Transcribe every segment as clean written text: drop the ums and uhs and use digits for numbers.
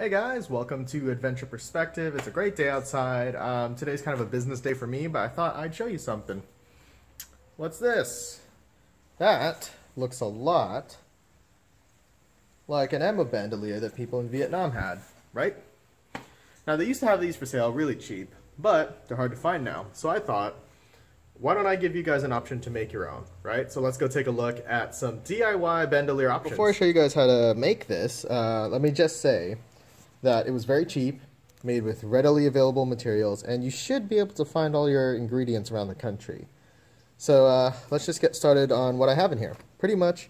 Hey guys, welcome to Adventure Perspective. It's a great day outside. Today's kind of a business day for me, but I thought I'd show you something. What's this? That looks a lot like an ammo bandolier that people in Vietnam had, right? Now they used to have these for sale really cheap, but they're hard to find now. So I thought, why don't I give you guys an option to make your own, right? So let's go take a look at some DIY bandolier options. Before I show you guys how to make this, let me just say that it was very cheap, made with readily available materials, and you should be able to find all your ingredients around the country. So let's just get started on what I have in here. Pretty much,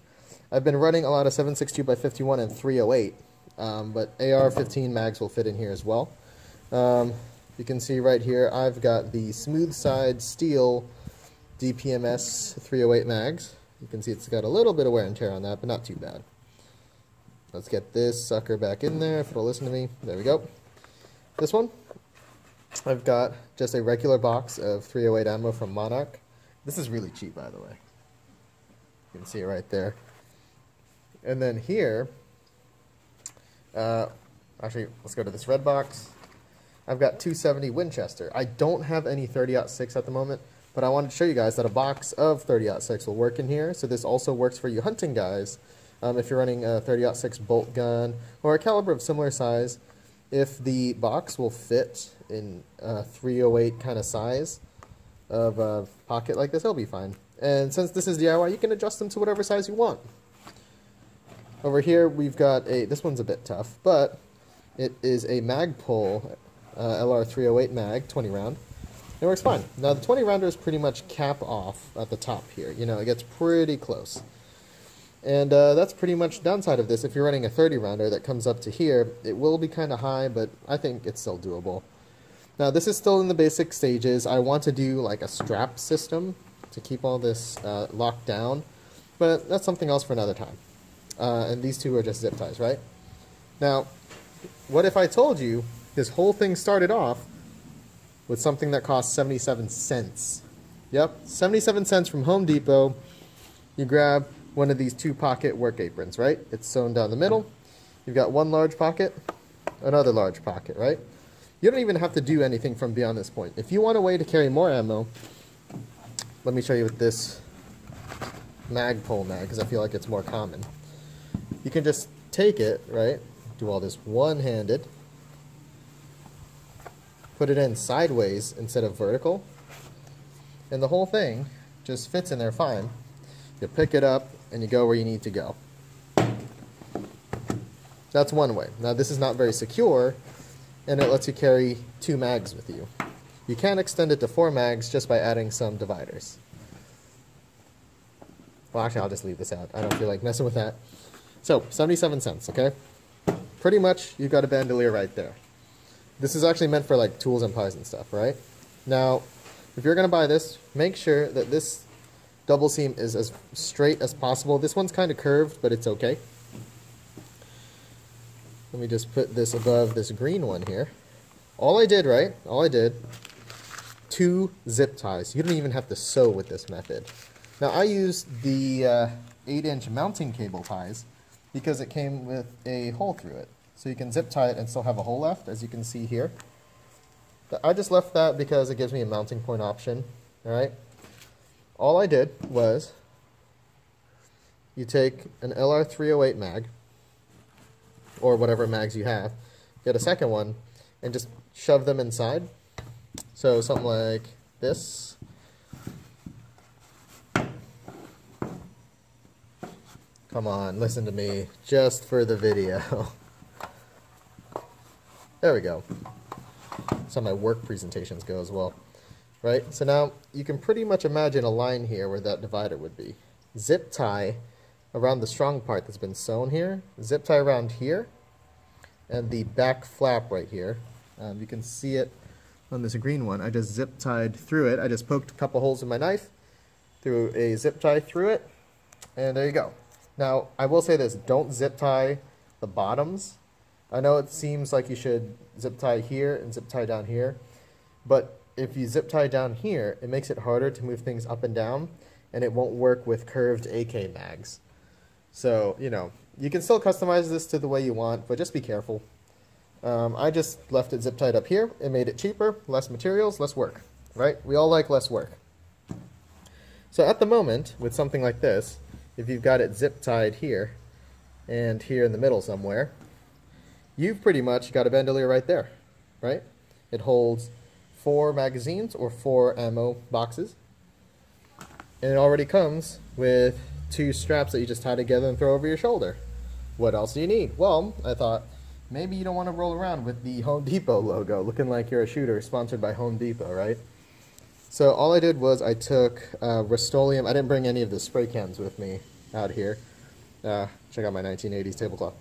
I've been running a lot of 7.62x51 and 308, but AR-15 mags will fit in here as well. You can see right here, I've got the smooth side steel DPMS 308 mags. You can see it's got a little bit of wear and tear on that, but not too bad. Let's get this sucker back in there if it'll listen to me. There we go. This one, I've got just a regular box of 308 ammo from Monarch. This is really cheap, by the way. You can see it right there. And then here, actually, let's go to this red box. I've got 270 Winchester. I don't have any 30-06 at the moment, but I wanted to show you guys that a box of 30-06 will work in here. So this also works for you hunting guys. If you're running a 30-06 bolt gun or a caliber of similar size, if the box will fit in a 308 kind of size of a pocket like this, it'll be fine. And since this is DIY, you can adjust them to whatever size you want. Over here, we've got this one's a bit tough, but it is a Magpul LR308 mag, 20 round. It works fine. Now the 20 rounder is pretty much cap off at the top here. You know, it gets pretty close. And that's pretty much the downside of this. If you're running a 30 rounder that comes up to here, it will be kind of high, but I think it's still doable. Now this is still in the basic stages. I want to do like a strap system to keep all this locked down, but that's something else for another time. And these two are just zip ties, right? Now, what if I told you this whole thing started off with something that cost 77 cents? Yep, 77 cents from Home Depot. You grab one of these two pocket work aprons, right? It's sewn down the middle. You've got one large pocket, another large pocket, right? You don't even have to do anything from beyond this point. If you want a way to carry more ammo, let me show you with this Magpul mag, because I feel like it's more common. You can just take it, right? Do all this one-handed. Put it in sideways instead of vertical. And the whole thing just fits in there fine. You pick it up and you go where you need to go. That's one way. Now this is not very secure, and it lets you carry 2 mags with you. You can extend it to 4 mags just by adding some dividers. Well, actually, I'll just leave this out. I don't feel like messing with that. So, 77 cents, okay? Pretty much, you've got a bandolier right there. This is actually meant for like tools and pies and stuff, right? Now, if you're going to buy this, make sure that this double seam is as straight as possible. This one's kind of curved, but it's okay. Let me just put this above this green one here. All I did, right? All I did, 2 zip ties. You don't even have to sew with this method. Now I used the 8-inch mounting cable ties because it came with a hole through it. So you can zip tie it and still have a hole left, as you can see here. I just left that because it gives me a mounting point option, all right? All I did was, you take an LR308 mag, or whatever mags you have, get a second one, and just shove them inside. So something like this. Come on, listen to me, just for the video. There we go. That's how my work presentations go as well. Right, so now you can pretty much imagine a line here where that divider would be. Zip tie around the strong part that's been sewn here, zip tie around here, and the back flap right here. You can see it on this green one. I just zip tied through it. I just poked a couple holes with my knife, threw a zip tie through it, and there you go. Now, I will say this, don't zip tie the bottoms. I know it seems like you should zip tie here and zip tie down here, but if you zip tie down here, it makes it harder to move things up and down, and it won't work with curved AK mags. So, you know, you can still customize this to the way you want, but just be careful. I just left it zip tied up here. It made it cheaper, less materials, less work, right? We all like less work. So at the moment, with something like this, if you've got it zip tied here and here in the middle somewhere, you've pretty much got a bandolier right there, right? It holds 4 magazines or 4 ammo boxes, and it already comes with 2 straps that you just tie together and throw over your shoulder. What else do you need? Well, I thought maybe you don't want to roll around with the Home Depot logo looking like you're a shooter sponsored by Home Depot, right? So all I did was I took Rust-Oleum. I didn't bring any of the spray cans with me out here. Check out my 1980s tablecloth.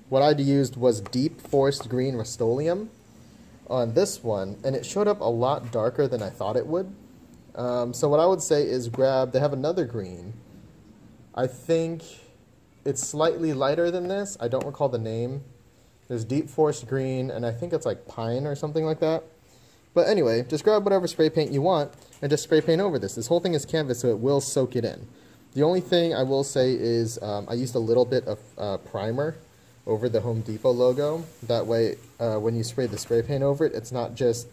What I used was deep forest green Rust-Oleum on this one, and it showed up a lot darker than I thought it would. So what I would say is they have another green. I think it's slightly lighter than this. I don't recall the name. There's deep forest green, and I think it's like pine or something like that. But anyway, just grab whatever spray paint you want and just spray paint over this. This whole thing is canvas, so it will soak it in. The only thing I will say is I used a little bit of primer over the Home Depot logo. That way, when you spray the spray paint over it, it's not just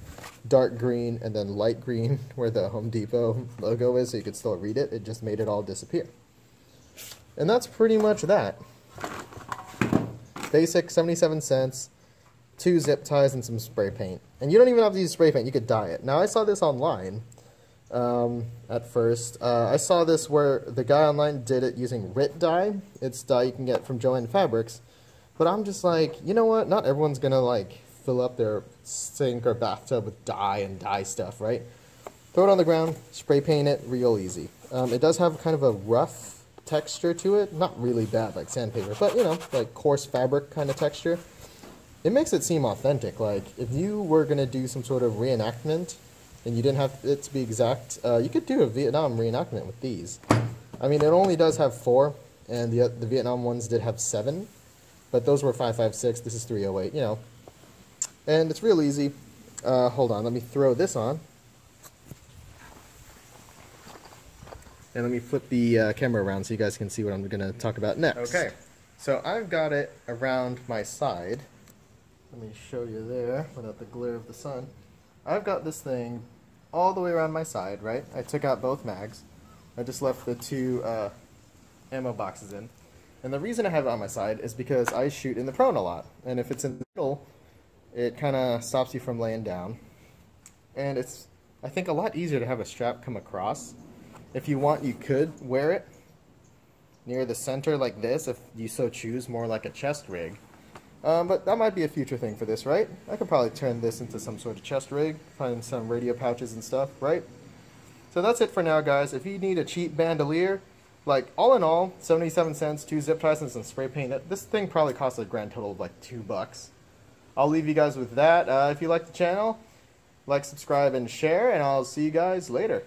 dark green and then light green where the Home Depot logo is, so you could still read it. It just made it all disappear. And that's pretty much that. Basic, 77 cents, 2 zip ties, and some spray paint. And you don't even have to use spray paint, you could dye it. Now, I saw this online at first. I saw this where the guy online did it using RIT dye. It's dye you can get from Joann Fabrics. But I'm just like, you know what? Not everyone's gonna like fill up their sink or bathtub with dye and dye stuff, right? Throw it on the ground, spray paint it, real easy. It does have kind of a rough texture to it. Not really bad like sandpaper, but you know, like coarse fabric kind of texture. It makes it seem authentic. Like if you were gonna do some sort of reenactment and you didn't have it to be exact, you could do a Vietnam reenactment with these. I mean, it only does have 4, and the Vietnam ones did have 7. But those were 556, this is 308, you know. And it's real easy. Hold on, let me throw this on. And let me flip the camera around so you guys can see what I'm going to talk about next. Okay, so I've got it around my side. Let me show you there without the glare of the sun. I've got this thing all the way around my side, right? I took out both mags. I just left the 2 ammo boxes in. And the reason I have it on my side is because I shoot in the prone a lot. And if it's in the middle, it kind of stops you from laying down. And it's, I think, a lot easier to have a strap come across. If you want, you could wear it near the center like this, if you so choose, more like a chest rig. But that might be a future thing for this, right? I could probably turn this into some sort of chest rig, find some radio pouches and stuff, right? So that's it for now, guys. If you need a cheap bandolier, like, all in all, 77 cents, 2 zip ties, and some spray paint. This thing probably cost a grand total of like $2. I'll leave you guys with that. If you like the channel, like, subscribe, and share, and I'll see you guys later.